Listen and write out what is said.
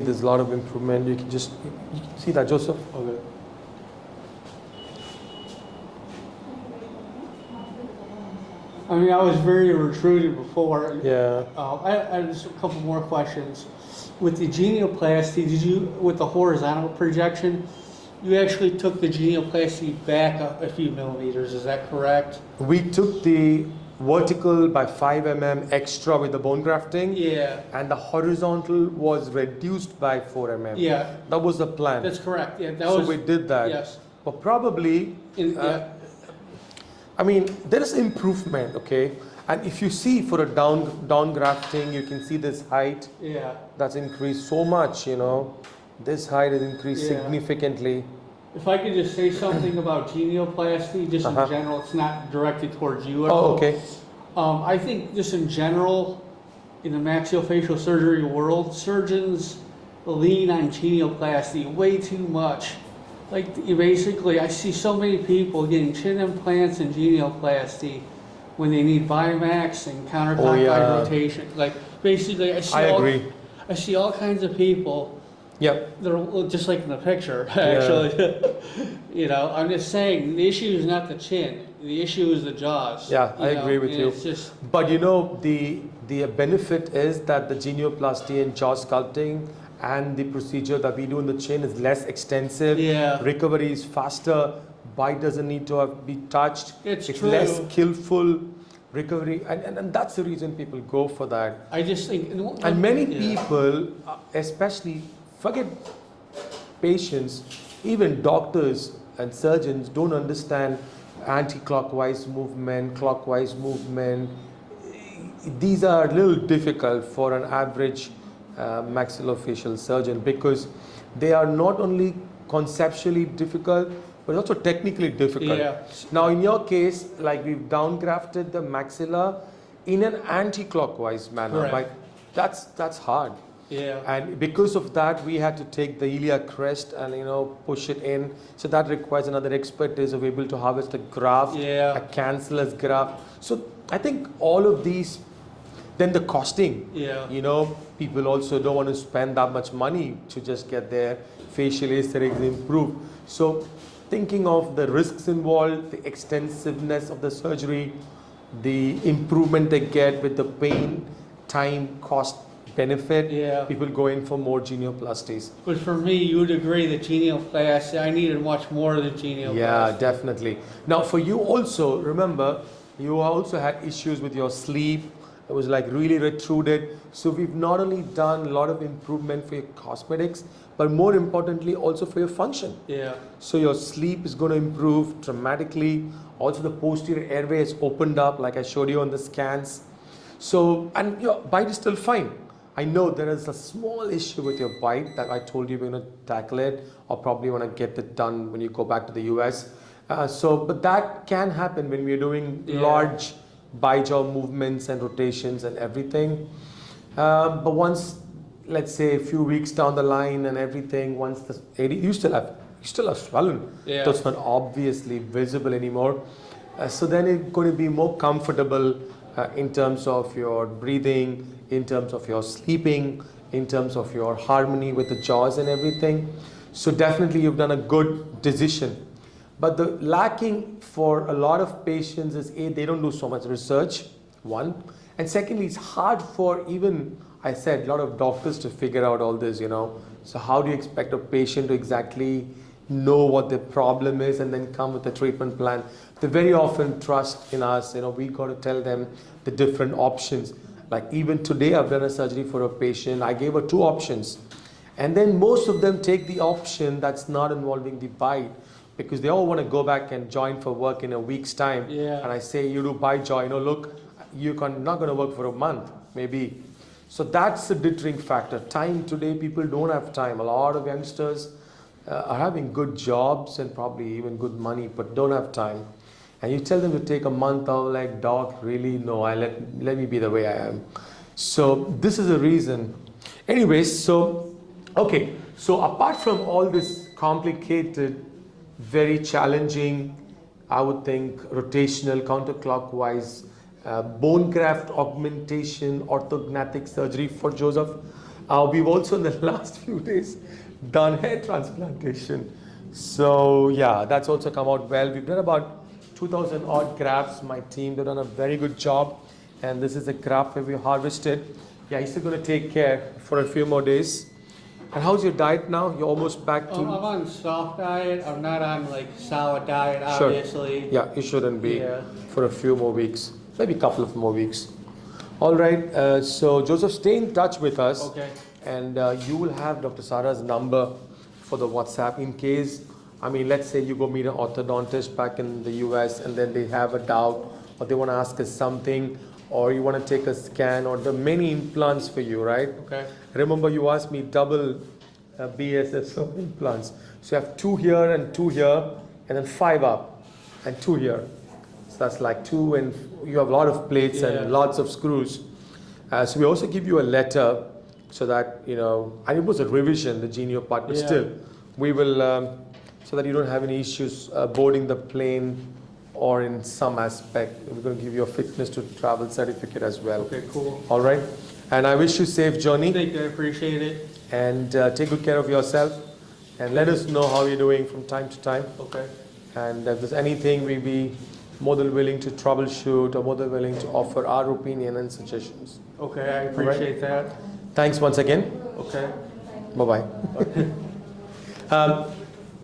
There's a lot of improvement. You can see that, Joseph. Okay. I mean, I was very retrued before. Yeah. I have just a couple more questions. With the genioplasty, with the horizontal projection, you actually took the genioplasty back a few millimeters, is that correct? We took the vertical by 5 mm extra with the bone grafting. Yeah. And the horizontal was reduced by 4 mm. Yeah. That was the plan. That's correct. Yeah, so we did that. Yes. But probably, I mean, there is improvement, okay? And if you see for a down grafting, you can see this height. Yeah. That's increased so much, you know. This height has increased significantly. If I could just say something about genioplasty, just in general, it's not directed towards you at all. Okay. I think just in general, in the maxillofacial surgery world, surgeons lean on genioplasty way too much. Like basically, I see so many people getting chin implants and genioplasty when they need Bimax and counterclockwise rotation. Like basically, I see all kinds of people. Yep. They're just like in the picture, actually. You know, I'm just saying the issue is not the chin. The issue is the jaws. Yeah, I agree with you. It's just, but you know, the benefit is that the genioplasty and jaw sculpting and the procedure that we do in the chin is less extensive. Yeah. Recovery is faster. Bite doesn't need to be touched. It's true. Less skillful recovery, and that's the reason people go for that. I just think, and many people, especially, forget patients, even doctors and surgeons don't understand anti-clockwise movement, clockwise movement. These are a little difficult for an average maxillofacial surgeon because they are not only conceptually difficult but also technically difficult. Yeah. Now in your case, like we've downgrafted the maxilla in an anti-clockwise manner. Correct. Right? That's hard. Yeah. And because of that, we had to take the iliac crest and push it in. So that requires another expertise of able to harvest a graft, a cancellous graft. So I think all of these, then the costing. Yeah. People also don't want to spend that much money to just get their facial aesthetics improved. So thinking of the risks involved, the extensiveness of the surgery, the improvement they get with the pain, time, cost, benefit, people go in for more genioplasties. But for me, you would agree that genioplasty, I needed much more than genioplasty. Yeah, definitely. Now for you also, remember, you also had issues with your sleep. It was like really retruded. So we've not only done a lot of improvement for your cosmetics, but more importantly also for your function. Yeah. So your sleep is going to improve dramatically. Also the posterior airway is opened up like I showed you on the scans. So, and your bite is still fine. I know there is a small issue with your bite that I told you we're going to tackle it, or probably want to get it done when you go back to the US. But that can happen when we're doing large bijaw movements and rotations and everything. But once, let's say a few weeks down the line and everything, once the AD, you still have swollen. Yeah. So it's not obviously visible anymore. So then it's going to be more comfortable in terms of your breathing, in terms of your sleeping, in terms of your harmony with the jaws and everything. So definitely you've done a good decision. But the lacking for a lot of patients is they don't do so much research, one. And secondly, it's hard for even, I said, a lot of doctors to figure out all this, So how do you expect a patient to exactly know what their problem is and then come with a treatment plan? They very often trust in us, we got to tell them the different options. Like even today, I've done a surgery for a patient. I gave her 2 options. And then most of them take the option that's not involving the bite because they all want to go back and join for work in a week's time. Yeah. And I say, you do bite jaw, look, you're not going to work for a month, maybe. So that's the deterring factor. Time today, people don't have time. A lot of youngsters are having good jobs and probably even good money, but don't have time. And you tell them to take a month out, like, doc, really? No, let me be the way I am. So this is the reason. Anyways, okay. So apart from all this complicated, very challenging, I would think, rotational, counterclockwise, bone graft augmentation, orthognathic surgery for Joseph, We've also in the last few days done hair transplantation. So yeah, that's also come out well. We've done about 2,000 odd grafts. My team, they've done a very good job. And this is a graft where we harvested. Yeah, you're still going to take care for a few more days. And how's your diet now? You're almost back to... I'm on soft diet. I'm not on like solid diet, Sure. obviously. Yeah, you shouldn't be Yeah. for a few more weeks. Maybe a couple of more weeks. All right, so Joseph, stay in touch with us. Okay. And you will have Dr. Sara's number for the WhatsApp in case, I mean, let's say you go meet an orthodontist back in the US and then they have a doubt or they want to ask us something or you want to take a scan or the many implants for you, right? Okay. Remember you asked me double BSS implants. So you have 2 here and 2 here and then 5 up and 2 here. So that's like 2 and you have a lot of plates Yeah. and lots of screws. So we also give you a letter so that, you know, and it was a revision, the Genio part, but Yeah. still, we will, so that you don't have any issues boarding the plane or in some aspect. We're going to give you a fitness to travel certificate as well. Okay, cool. All right. And I wish you safe journey Thank you, I appreciate it. and take good care of yourself and let us know how you're doing from time to time. Okay. And if there's anything, we'll be more than willing to troubleshoot or more than willing to offer our opinion and suggestions. Okay, I appreciate that. Thanks once again. Okay. Bye-bye.